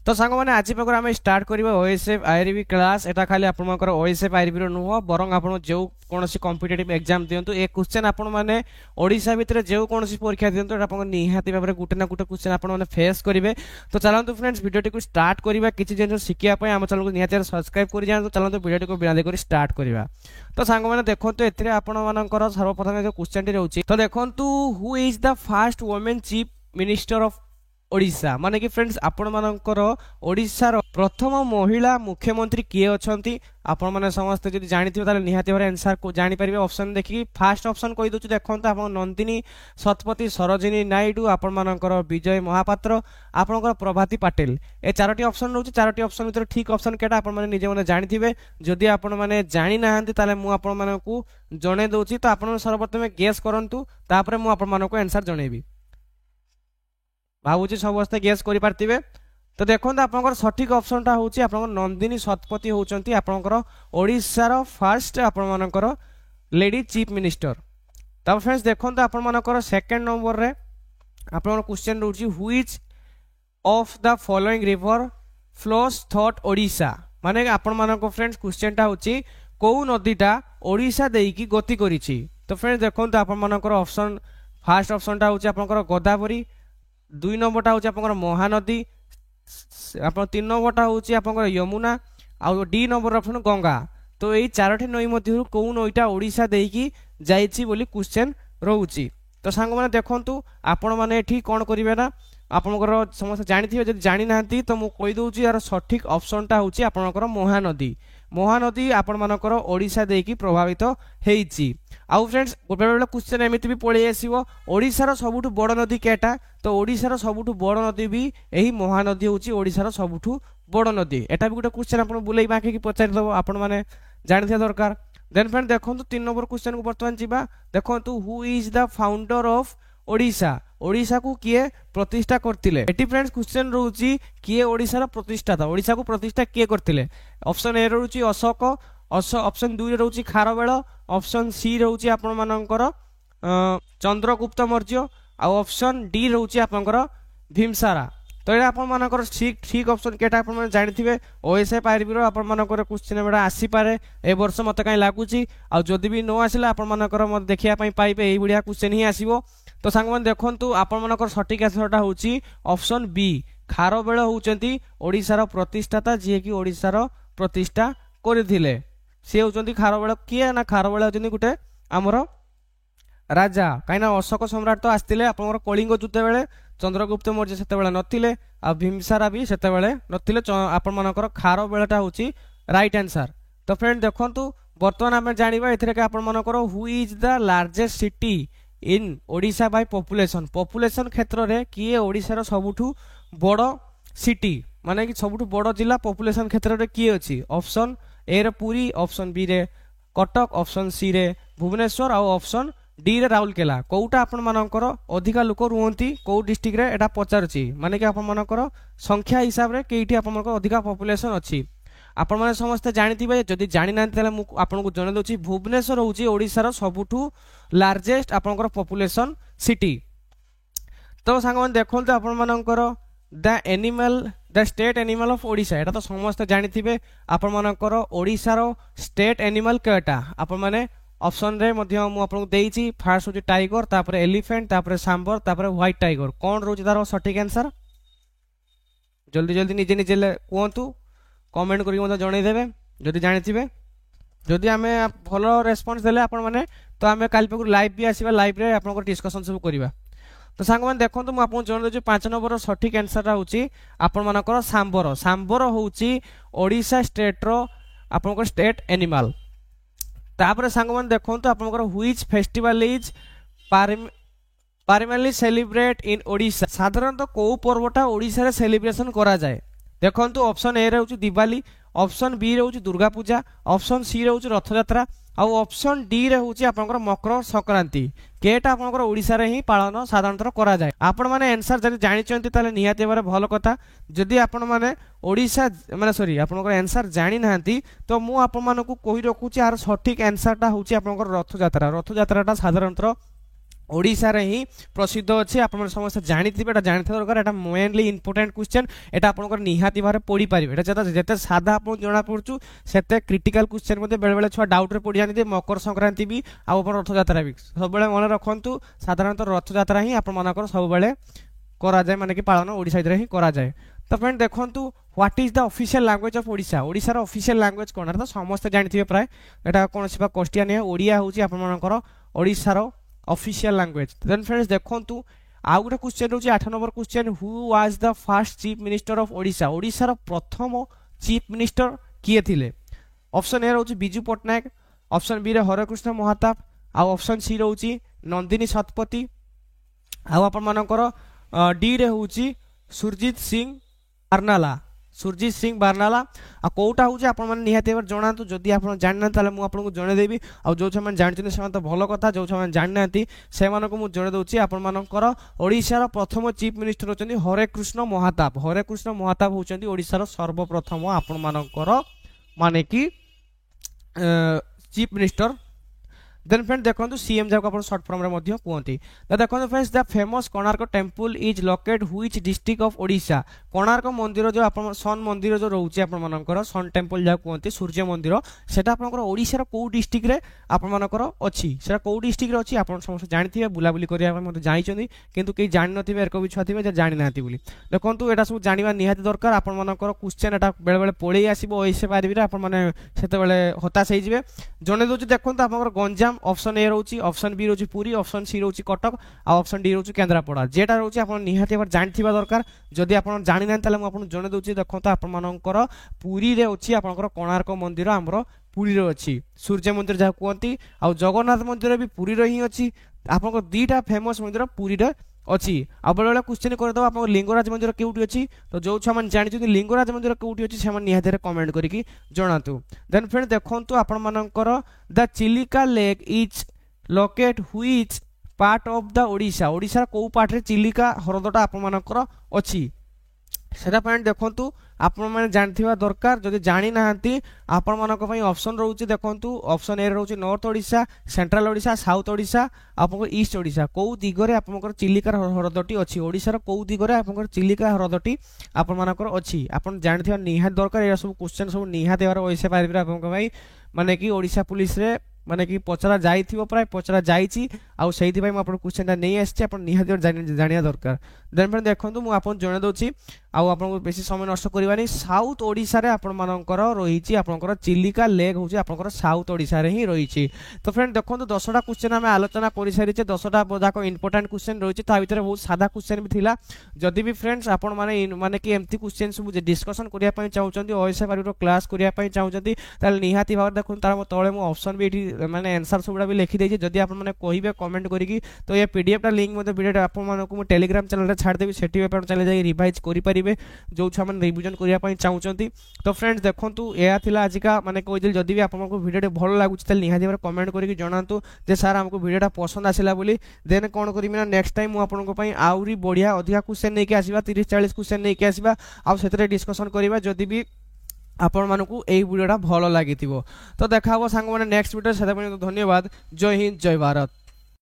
तो सांग मैंने आज पाखर आम स्टार्ट करवा ओएसएफ आईआरबी क्लास एटा खाली आपनकर ओएसएफ आईआरबी नुह बरं आपण जो कौन कॉम्पिटिटिव एग्जाम दिंतु ए क्वेश्चन आपण मैंने ओडिशा भितर जो कौन परीक्षा दिंतु आप निहाती भाव में गोटे ना गोटे क्वेश्चन आपने फेस करेंगे। तो चलते फ्रेंड्स वीडियो को स्टार्ट करवा किसी जिन शिखापी आम चैनल को निहाती सब्सक्राइब कर जाए। चलते वीडियो को बिना देकर स्टार्ट करवा। तो सांग मैंने देखो ए आपर सर्वप्रथम जो क्वेश्चन रोचे तो देखो who is the first women chief minister of Odisha माने कि फ्रेंड्स आपण मानकर ओडिशार प्रथम महिला मुख्यमंत्री किए अछंती आपण माने समस्त जदि जानिथिबे ताले निहाती भारे आंसर को जानि परिबे। ऑप्शन देखि फर्स्ट ऑप्शन कहि दोछु देखंत आपण नंदिनी सतपति सरोजिनी नायडू आपण मानकर विजय महापात्र आपनकर प्रभाती पाटिल ए चारोटी ऑप्शन रहउछि। चारोटी ऑप्शन भीतर ठीक ऑप्शन केटा आपण माने निजे माने जानिथिबे। जदि आपण माने जानि नाहंती ताले मु आपण मानकू जणे दोछि तो आपण सर्वप्रथम गेस करंतु तापरे मु आपण मानकू आंसर जणेबी भावुची समस्ते गेस करि पारतिबे। तो देखो आपनकर सठिक ऑप्शन टा होची आपनकर नंदिनी सतपति होचंती आपनकर ओडिसा रो फर्स्ट आपण मानकर लेडी चीफ मिनिस्टर। तब फ्रेंड्स देखो आपण मानकर सेकंड नंबर रे आपनकर क्वेश्चन रहउची which of the following river flows through Odisha माने आपण मानकर फ्रेंड्स क्वेश्चन टा होची को नदीटा ओडिशा देकी गति करिछि। तो फ्रेंड्स देखो आपण मानकर ऑप्शन फर्स्ट ऑप्शन टा होची आपनकर गोदावरी, दुई नंबरटा हूँ आप महानदी, आप तीन नंबरटा हूँ आप यमुना आउ डी नंबर ऑप्शन गंगा। तो यही चारोटी नई मध्य कौ नईटा ओडिशा देकी जाइछि बोली क्वेश्चन रोची। तो सांग मैंने देखंतु आपण मैंने एठी कौन करिवे ना आपनकर समस्त जानिथिबे जदि जानि नाहंती तो मु कहि दोउची यार सठिक ऑप्शनटा होची आपनकर महानदी। महानदी आपण मानकर ओडिशा देकी प्रभावित हेइछि। आउ फ्रेंड्स गोटे बेले क्वेश्चन एमिति भी पळै आसीबो ओडिसा रो सबुठु बड़ नदी केटा तो ओडिसा रो सबुठु बड़ नदी भी एही महानदी होची ओडिसा रो सबुठु बड़ नदी। एटा भी गोटे क्वेश्चन आपण बुलै बाकी की पचारि दबो आपण माने जानिथिया दरकार। देन फ्रेंड देखंतु 3 नंबर क्वेश्चन को वर्तमान जिबा देखंतु who is the founder of Odisha Odisha को किए प्रतिष्ठा करथिले। एटी फ्रेंड्स क्वेश्चन रहउची किए ओडिसा रो प्रतिष्ठा ओडिसा को प्रतिष्ठा किए करथिले। ऑप्शन ए रहउची अशोक, ऑप्शन 2 रे रहउची खारवेल, ऑप्शन सी रहउची आपण मानकर चंद्रगुप्त मौर्य आ ऑप्शन डी रहउची आपनकर भीमसारा। तो ये आपण मानकर ठीक ऑप्शन केटा आपण माने जानिथिबे ओएसएफ आईआरबी रो आपण मानकर क्वेश्चन एबडा आसी पारे ए वर्ष मते काई लागुची आ जदि भी नो आसिला आपण मानकर मते देखिया पई पाइबे एई बुढिया क्वेश्चन ही आसीबो। तो सांग मन देखंतु आपण मानकर सठिक आंसरटा होची ऑप्शन बी खारवेल होचंती ओडिसा रो प्रतिष्ठाता जे कि ओडिसा रो प्रतिष्ठा करथिले। से होचंती खारवेल किए ना खारवेल होचंती गुटे हमरो राजा कहीं अशोक सम्राट तो आसते आप कलिंग युद्ध बेले चंद्रगुप्त मौर्य से नथिले आ भीमसारा भी से नथिले आपण मानकर खारवेलटा होची राइट आंसर। तो फ्रेंड देखंतु वर्तमान आम जानिबा एथिरे के आपण मानकर who is the largest city in Odisha by population population क्षेत्र रे किए ओडिसा रो सबुठु बड़ सिटी माने कि सबुठु बड़ जिला पॉपुलेशन क्षेत्र रे किए अछि। ऑप्शन ए रे पुरी, ऑप्शन बी रे कटक, ऑप्शन सी रे भुवनेश्वर और ऑप्शन डी रे राउरकेला कोउटा आपण मानकर अधिका लोक रुहंती को डिस्ट्रिक्ट रे एटा पचारछि माने कि आपण मानकर संख्या हिसाब रे केइठी आपण मानकर अधिका पॉपुलेशन अछि। आपण माने समस्त जानिथिबे जदि जानि नांती तले मु आपण को जणे दोछि भुवनेश्वर होउछि ओडिसा रो सबुठु लार्जेस्ट आपनकर पॉपुलेशन सिटी। तो सांग मन देखंतु आपण मानकर the state animal of Odisha एटा तो समस्त जानिथिबे आपण मानकर ओडिसा रो स्टेट एनिमल केटा आपण माने ऑप्शन रे मध्य मु आपन को देइछि फर्स्ट होछि टाइगर तापर एलिफेंट तापर सांबर तापर व्हाइट टाइगर कोन रोछि तार सठिक आंसर जल्दी जल्दी निजे निजे कहतु कमेंट करी मते जणाई देबे जदि जानिथिबे। जदि आमे भलो रेस्पॉन्स देले आपण माने तो आमे काल पे लाइव भी आसीबा लाइव रे आपण को डिस्कशन सब करिबा। तो सांग मान देखंतु मु आपन जण देछि 5 नंबर सठिक आंसर होछि आपण मानकर सांबर। सांबर होछि ओडिशा स्टेट रो आपण को स्टेट एनिमल। तापर सांग मान देखंतु आपनकर which festival is primarily celebrate in Odisha साधारणतः को पर्वटा ओडिशा रे सेलिब्रेशन करा जाय। देखंतु ऑप्शन ए रहउछि दिवाली, ऑप्शन बी रहउछि दुर्गा पूजा, ऑप्शन सी रहउछि रथ यात्रा और ऑप्शन डी रहउछि आपनकर मकर संक्रांति केटा आपनकर ओडिशा रे ही पालन साधारणतः करा जाय। आपण माने आंसर जदि जानि चंती ताले निहाते बारे भलो कथा जदि आपण माने ओडिशा माने सॉरी आपनकर आंसर जानि नाहंती तो मु आपण मानको कहि रखुछि आर सठिक आंसरटा होछि आपनकर रथ यात्राटा साधारणतः ओडिशा रे ही प्रसिद्ध अच्छे आप समस्त जानी जानी दरकार एटा मेनली इंपोर्टेंट क्वेश्चन एटा आपनकर निहाती भारे पढ़ी पारिबे एटा जते सादा आपन जणा पड़छु सेते क्रिटिकल क्वेश्चन मध्ये बेले बेले छुआ डाउट रे पड़ी जानी मकर संक्रांति भी आ अपन रथ यात्रा भी सब बेले मन रखंतु साधारणतः रथ यात्रा ही आपन मानकर सब बेले करा जाय माने कि पालन ओडिशा रे ही करा जाय तो फ्रेंड देखंतु what is the official language of Odisha Odisha रो ऑफिशियल लैंग्वेज कोन तो समस्त जानिथिबे प्राय एटा कोन सिबा क्वेश्चन है ओडिया होची आपन मानकर ओडिशा रो ऑफिशियल लैंग्वेज देन फ्रेंड्स देखंतु आ गुटे क्वेश्चन होची 8 number question who was the first chief minister of Odisha Odisha रो प्रथम चीफ मिनिस्टर किए थिले ऑप्शन ए होची बिजू पटनायक ऑप्शन बी रे हरकृष्ण महाताप आ ऑप्शन सी होची नंदिनी शतपथी आ आपन मानकर डी रे होची सुरजीत सिंह बारनाला सुरजीत सिंह बारनाला आ कोटा होची आपन मन निहाते बार जणांतु जदी आपन जानना ताले मु आपन को जणे देबी आ जो छमन जानछन से तो भलो कथा जो छमन जाननाती से मानको मु जणे दोची आपन मानकर ओडिसा रो प्रथम चीफ मिनिस्टर होचंदी हरेकृष्ण महाताप होचंदी ओडिसा रो सर्वप्रथम आपन मानकर माने कि चीफ मिनिस्टर देन फ्रेंड देखो सीएम जाको अपन शॉर्ट फॉर्म रे मध्य कहते द देखो friends the famous Konark temple is located which district of Odisha Konark मंदिर जो अपन सन मंदिर जो रहउची अपन मानकर सन टेंपल जाको कहते सूर्य मंदिर सेटा आपनकर ओडिसा रो को डिस्ट्रिक्ट रे अपन मानकर अछि सेटा को डिस्ट्रिक्ट रे अछि अपन समस्त जानथिबे बुलाबुली करिया मते जाइछन्ती किंतु के जानि नथिबे एर को छथिबे जे जानि नाथि बोली देखंतु एटा सब जानिबा निहाती दरकार अपन मानकर क्वेश्चन एटा बेले बेले पळेई आसीबो ओइसे पारिबे अपन माने सेते बेले हताश होई जिवे जने दोची देखंतु आपनकर गंजाम ऑप्शन ए रोची ऑप्शन बी रोची पुरी ऑप्शन सी रोची कटक आ ऑप्शन डी रोची केंद्रापड़ा जेटा रोची आपण निहाती बार जानथिबा दरकार जदी आपण जानि नान ताले म आपण जने दोची देखंतु आपण मानकर पुरी रे अछि आपनकर कोणार्क मंदिर हमरो पुरी रे अछि सूर्य मंदिर जा कहंती आ जगन्नाथ मंदिर भी पुरी रे ही अछि आपनकर दीटा फेमस मंदिर पुरी रे अछि आ बेले बेले क्वेश्चन कर दो आपन लिंगराज मंदिर केउटी अछि तो जो छमन जानि जति लिंगराज मंदिर केउटी अछि छमन निहाती रे कमेंट करिकि जणातु देन फ्रेंड देखंतु आपन मानकर the Chilika lake is locate which part of the Odisha Odisha को पार्ट रे चिलिका हरदटा आपन मानकर अछि सेटा पॉइंट देखंतु आपण माने जानथिबा दरकार जदि जानि नाहंती आपण मानक पई ऑप्शन रहउची देखंतु ऑप्शन ए रहउची north Odisha central Odisha south Odisha आपन ईस्ट ओडिशा को दिगरे आपन चिलिका हरदटी अछि ओडिसा रो को दिगरे आपन चिलिका हरदटी आपण मानकर अछि आपण जानथिबा निहात दरकार ए सब क्वेश्चन सब निहात देबार ओइसे पारिबे आपन पई माने कि ओडिशा पुलिस रे माने कि पचरा जाइथिबो प्राय पचरा जाइछि आ सेहिति पई म आपन क्वेश्चन नै आछि आपन निहात जानिया दरकार देन फ्रेंड देखंतु मु आपन जणे दोछि आ आपन को बेसी समय नष्ट करबानी साउथ ओडिसा रे आपन मानकर रहिछि आपनकर चिलिका लेक होछि आपनकर साउथ ओडिसा रे ही रहिछि तो फ्रेंड देखंतु 10टा क्वेश्चन हम आलोचना करि सारि छे 10टा जाको इंपोर्टेंट क्वेश्चन रहिछि ता भितरे बहुत सादा क्वेश्चन भी थिला जदि भी फ्रेंड्स आपन माने कि एम्ति क्वेश्चन सब जे डिस्कशन करिया पई चाहउचंती ओएसए पारिरो क्लास करिया पई चाहउचंती ताल निहाती भाव देखंतु तार तळे मु ऑप्शन भी एठी माने आंसर सबडा भी लिखि देछि जदि आपन माने कहिबे कमेंट करिकि तो ये पीडीएफ टा लिंक मते वीडियो आपन मानको मु टेलीग्राम चैनल रे छाड़ देबी सेठी आपन चले जाई रिवाइज करि परिबे जो छा मन रिवीजन करिया पई चाहउचंती तो फ्रेंड्स देखंतु एया थिला आजिका माने कहि जदि भी आपन को वीडियो भलो लागुछि त निहाती भाव कमेंट करिकि जणांतु जे सर हमको वीडियोटा पसंद आसिला बोली देन कोन करिमिना नेक्स्ट टाइम मु आपन को पई आउरी बढ़िया अधिका क्वेश्चन नै के आसीबा 30 40 क्वेश्चन नै के आसीबा आ सेतरे डिस्कशन करिबा जदि भी आपण मानकू एई वीडियोटा भलो लागिथिबो तो देखा हो सांग माने नेक्स्ट वीडियो सेदा धन्यवाद जय हिंद जय भारत।